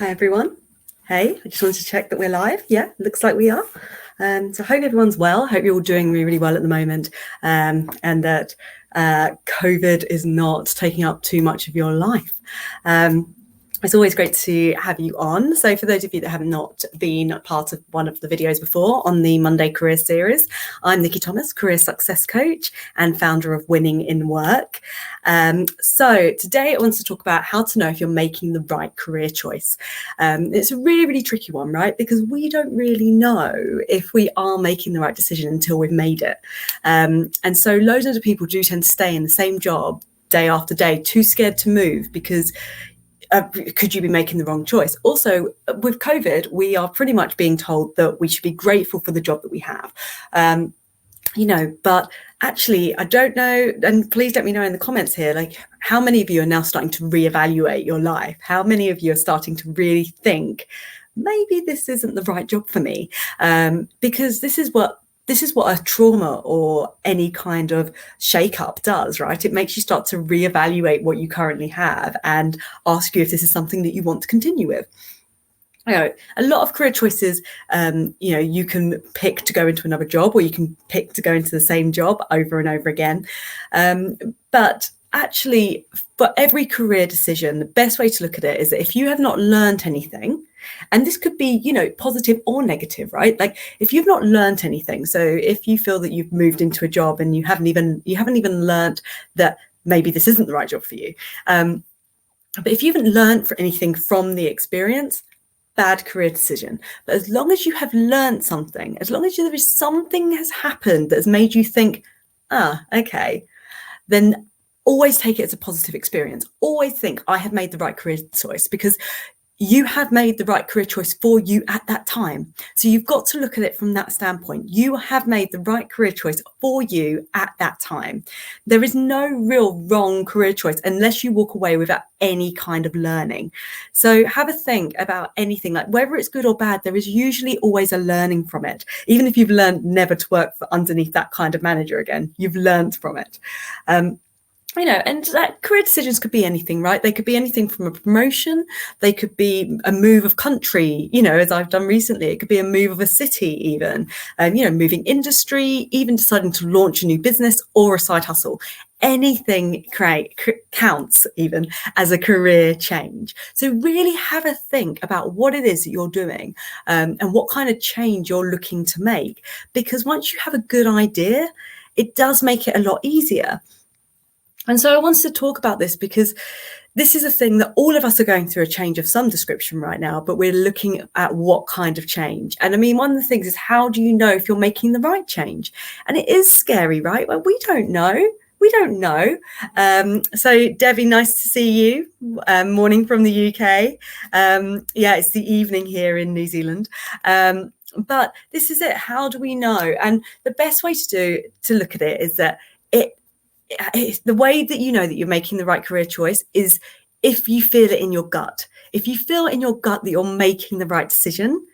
Hi, everyone. Hey, I just wanted to check that we're live. Yeah, looks like we are. So I hope everyone's well. Hope you're all doing really, really well at the moment, and that COVID is not taking up too much of your life. It's always great to have you on. So for those of you that have not been part of one of the videos before on the Monday Career Series, I'm Nikki Thomas, Career Success Coach and founder of Winning in Work. So today I want to talk about how to know if you're making the right career choice. It's a really, really tricky one, right? Because we don't really know if we are making the right decision until we've made it. And so loads of people do tend to stay in the same job day after day, too scared to move because could you be making the wrong choice? Also, with COVID, we are pretty much being told that we should be grateful for the job that we have. But actually, I don't know, and please let me know in the comments here, like how many of you are now starting to reevaluate your life? How many of you are starting to really think, maybe this isn't the right job for me? Because this is what a trauma or any kind of shake-up does, right? It makes you start to reevaluate what you currently have and ask you if this is something that you want to continue with. A lot of career choices, you can pick to go into another job, or you can pick to go into the same job over and over again. But actually, for every career decision, the best way to look at it is that if you have not learned anything, and this could be, positive or negative, right? Like if you've not learned anything, so if you feel that you've moved into a job and you haven't even learned that maybe this isn't the right job for you, but if you haven't learned anything from the experience, bad career decision. But as long as you have learned something, as long as there is something has happened that has made you think, okay, then always take it as a positive experience. Always think, I have made the right career choice, because you have made the right career choice for you at that time. So you've got to look at it from that standpoint. You have made the right career choice for you at that time. There is no real wrong career choice unless you walk away without any kind of learning. So have a think about anything, like whether it's good or bad, there is usually always a learning from it. Even if you've learned never to work for underneath that kind of manager again, you've learned from it. And that career decisions could be anything, right? They could be anything from a promotion. They could be a move of country, as I've done recently. It could be a move of a city even, moving industry, even deciding to launch a new business or a side hustle. Anything counts even as a career change. So really have a think about what it is that you're doing and what kind of change you're looking to make. Because once you have a good idea, it does make it a lot easier. And so I wanted to talk about this because this is a thing that all of us are going through, a change of some description right now, but we're looking at what kind of change. And I mean, one of the things is, how do you know if you're making the right change? And it is scary, right? Well, we don't know. So Debbie, nice to see you. Morning from the UK. It's the evening here in New Zealand. But this is it. How do we know? And the best way to look at it is that the way that you know that you're making the right career choice is if you feel it in your gut. If you feel in your gut that you're making the right decision,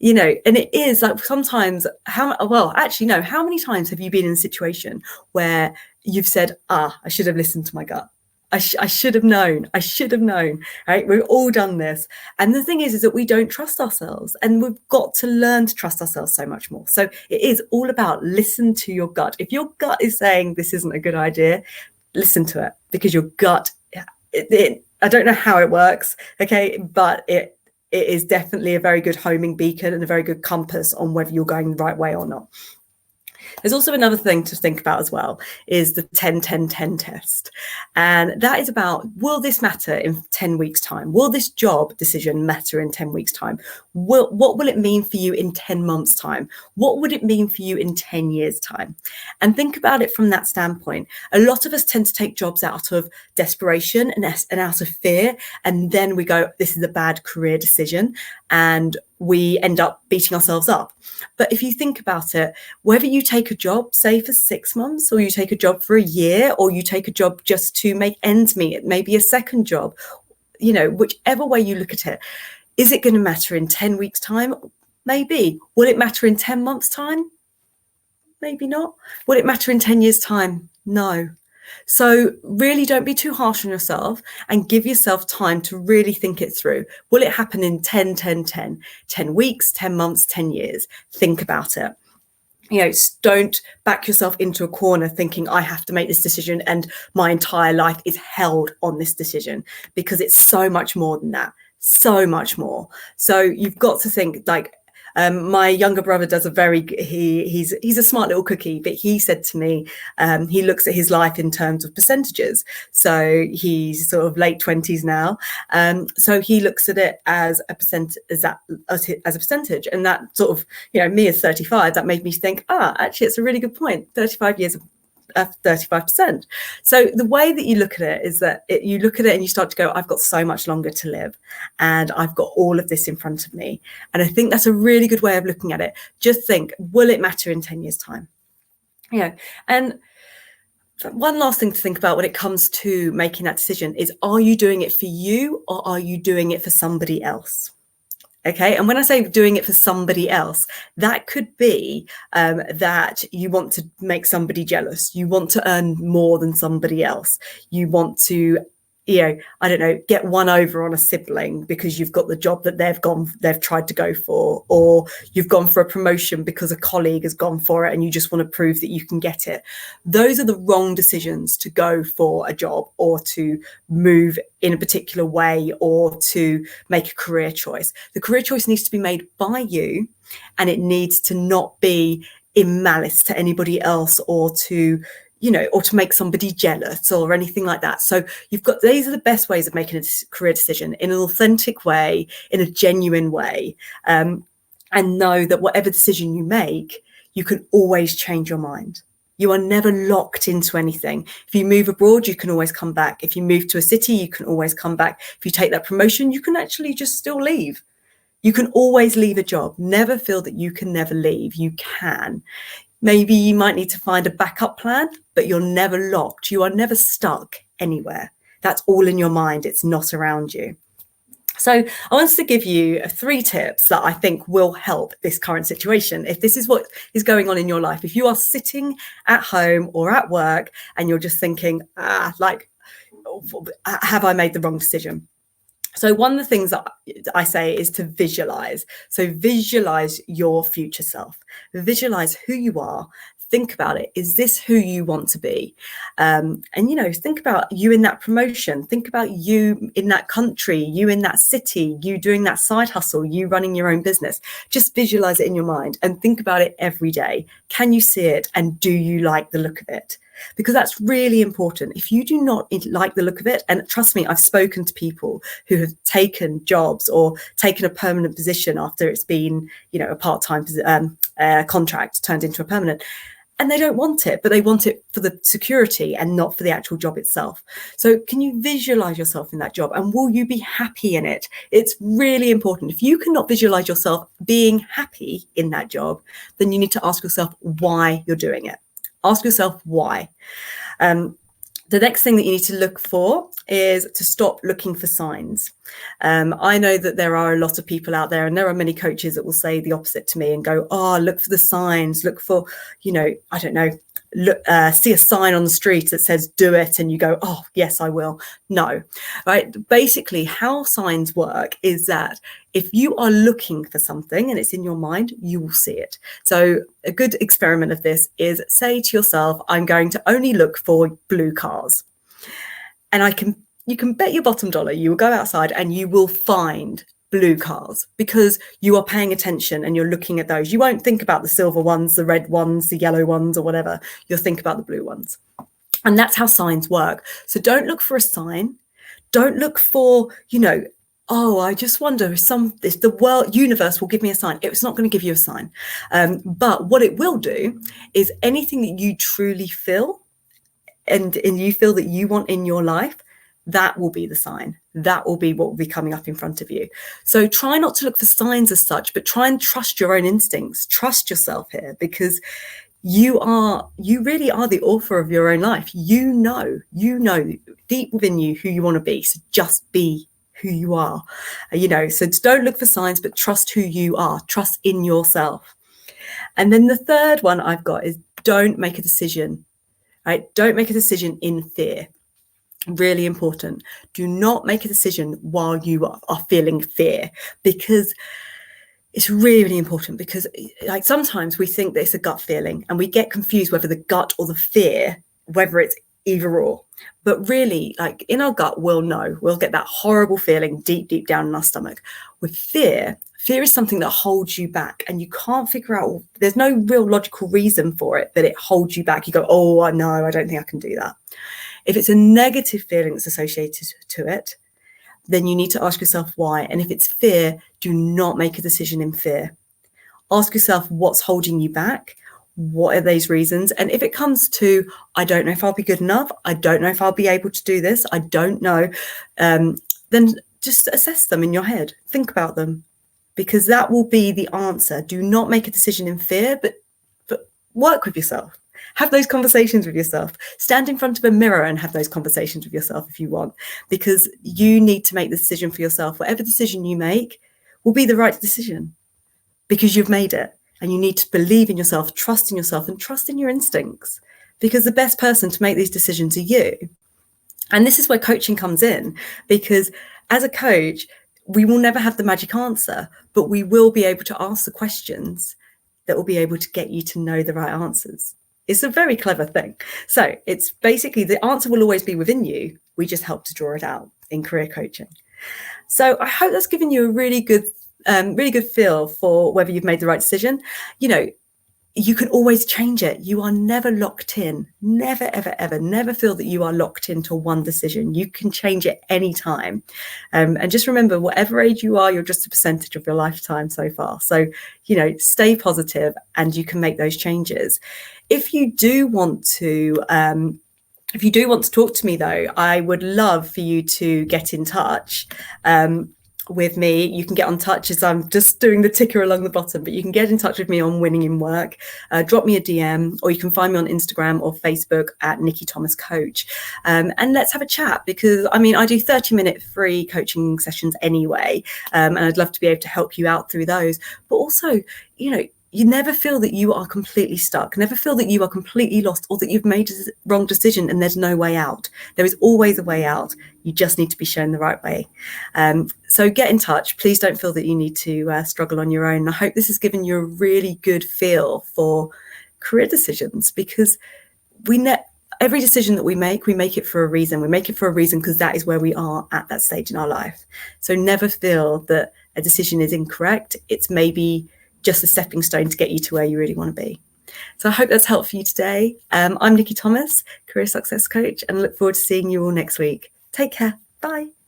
and it is like sometimes, how many times have you been in a situation where you've said, I should have listened to my gut. I should have known, right? We've all done this. And the thing is that we don't trust ourselves, and we've got to learn to trust ourselves so much more. So it is all about listen to your gut. If your gut is saying this isn't a good idea, listen to it, because your gut, I don't know how it works, okay, but it is definitely a very good homing beacon and a very good compass on whether you're going the right way or not. There's also another thing to think about as well, is the 10-10-10 test. And that is about, will this matter in 10 weeks' time? Will this job decision matter in 10 weeks' time? What will it mean for you in 10 months' time? What would it mean for you in 10 years' time? And think about it from that standpoint. A lot of us tend to take jobs out of desperation and out of fear. And then we go, this is a bad career decision. And we end up beating ourselves up. But if you think about it, whether you take a job, say for 6 months, or you take a job for a year, or you take a job just to make ends meet, maybe a second job, whichever way you look at it, is it going to matter in 10 weeks' time? Maybe. Will it matter in 10 months' time? Maybe not. Will it matter in 10 years' time? No. So really don't be too harsh on yourself and give yourself time to really think it through. Will it happen in 10, 10, 10, 10 weeks, 10 months, 10 years? Think about it. Don't back yourself into a corner thinking I have to make this decision and my entire life is held on this decision, because it's so much more than that, so much more. So you've got to think like, my younger brother does he's a smart little cookie, but he said to me, he looks at his life in terms of percentages. So he's sort of late 20s now. So he looks at it as a percentage. And that sort of, me as 35, that made me think, actually, it's a really good point. 35 years of 35%. So the way that you look at it is that you look at it and you start to go, I've got so much longer to live and I've got all of this in front of me. And I think that's a really good way of looking at it. Just think, will it matter in 10 years time? And one last thing to think about when it comes to making that decision is, are you doing it for you or are you doing it for somebody else? Okay. And when I say doing it for somebody else, that could be that you want to make somebody jealous. You want to earn more than somebody else. You want to, I don't know, get one over on a sibling because you've got the job that they've tried to go for, or you've gone for a promotion because a colleague has gone for it and you just want to prove that you can get it. Those are the wrong decisions to go for a job or to move in a particular way or to make a career choice. The career choice needs to be made by you, and it needs to not be in malice to anybody else or to make somebody jealous or anything like that. So these are the best ways of making a career decision, in an authentic way, in a genuine way, and know that whatever decision you make, you can always change your mind. You are never locked into anything. If you move abroad, you can always come back. If you move to a city, you can always come back. If you take that promotion, you can actually just still leave. You can always leave a job. Never feel that you can never leave. You can. Maybe you might need to find a backup plan, but you're never locked. You are never stuck anywhere. That's all in your mind. It's not around you. So I wanted to give you 3 tips that I think will help this current situation. If this is what is going on in your life, if you are sitting at home or at work and you're just thinking, have I made the wrong decision? So one of the things that I say is to visualize. So visualize your future self. Visualize who you are. Think about it. Is this who you want to be? And, think about you in that promotion. Think about you in that country, you in that city, you doing that side hustle, you running your own business. Just visualize it in your mind and think about it every day. Can you see it? And do you like the look of it? Because that's really important. If you do not like the look of it, and trust me, I've spoken to people who have taken jobs or taken a permanent position after it's been, a part-time contract turned into a permanent, and they don't want it, but they want it for the security and not for the actual job itself. So can you visualize yourself in that job, and will you be happy in it? It's really important. If you cannot visualize yourself being happy in that job, then you need to ask yourself why you're doing it. Ask yourself why. The next thing that you need to look for is to stop looking for signs. I know that there are a lot of people out there, and there are many coaches that will say the opposite to me and go, look for the signs, look for, I don't know, see a sign on the street that says do it, and you go, oh yes, I will. No, right? Basically how signs work is that if you are looking for something and it's in your mind, you will see it. So a good experiment of this is, say to yourself, I'm going to only look for blue cars. And you can bet your bottom dollar you will go outside and you will find blue cars, because you are paying attention and you're looking at those. You won't think about the silver ones, the red ones, the yellow ones, or whatever. You'll think about the blue ones. And that's how signs work. So don't look for a sign. Don't look for, I just wonder if the universe will give me a sign. It's not going to give you a sign. But what it will do is anything that you truly feel and you feel that you want in your life, that will be the sign. That will be what will be coming up in front of you. So try not to look for signs as such, but try and trust your own instincts. Trust yourself here, because you really are the author of your own life. You know deep within you who you want to be. So just be who you are, so don't look for signs, but trust who you are. Trust in yourself. And then the third one I've got is, don't make a decision right? Don't make a decision in fear. Really important. Do not make a decision while you are feeling fear, because it's really important, because like sometimes we think that it's a gut feeling and we get confused whether the gut or the fear, whether it's either or. But really, like in our gut, we'll know, we'll get that horrible feeling deep down in our stomach. With fear is something that holds you back, and you can't figure out, there's no real logical reason for it, that it holds you back. You go, oh, no, I don't think I can do that. If it's a negative feeling that's associated to it, then you need to ask yourself why. And if it's fear, do not make a decision in fear. Ask yourself what's holding you back. What are those reasons? And if it comes to, I don't know if I'll be good enough, I don't know if I'll be able to do this, I don't know, then just assess them in your head. Think about them, because that will be the answer. Do not make a decision in fear, but work with yourself. Have those conversations with yourself. Stand in front of a mirror and have those conversations with yourself if you want, because you need to make the decision for yourself. Whatever decision you make will be the right decision, because you've made it. And you need to believe in yourself, trust in yourself, and trust in your instincts, because the best person to make these decisions are you. And this is where coaching comes in, because as a coach, we will never have the magic answer, but we will be able to ask the questions that will be able to get you to know the right answers. It's a very clever thing. So it's basically, the answer will always be within you. We just help to draw it out in career coaching. So I hope that's given you a really good feel for whether you've made the right decision. You know, you can always change it. You are never locked in. Never, ever, ever. Never feel that you are locked into one decision. You can change it anytime. And just remember, whatever age you are, you're just a percentage of your lifetime so far. So, you know, stay positive and you can make those changes. If you do want to talk to me, though, I would love for you to get in touch with me. You can get in touch, as I'm just doing the ticker along the bottom, but you can get in touch with me on Winning in Work. Drop me a DM, or you can find me on Instagram or Facebook at Nikki Thomas Coach. And let's have a chat, because I mean, I do 30-minute free coaching sessions anyway. And I'd love to be able to help you out through those. But also, you know, you never feel that you are completely stuck, never feel that you are completely lost, or that you've made a wrong decision and there's no way out. There is always a way out. You just need to be shown the right way. So get in touch. Please don't feel that you need to struggle on your own. I hope this has given you a really good feel for career decisions, because every decision that we make it for a reason. We make it for a reason because that is where we are at that stage in our life. So never feel that a decision is incorrect. It's maybe just a stepping stone to get you to where you really want to be. So I hope that's helped for you today. I'm Nikki Thomas, Career Success Coach, and I look forward to seeing you all next week. Take care. Bye.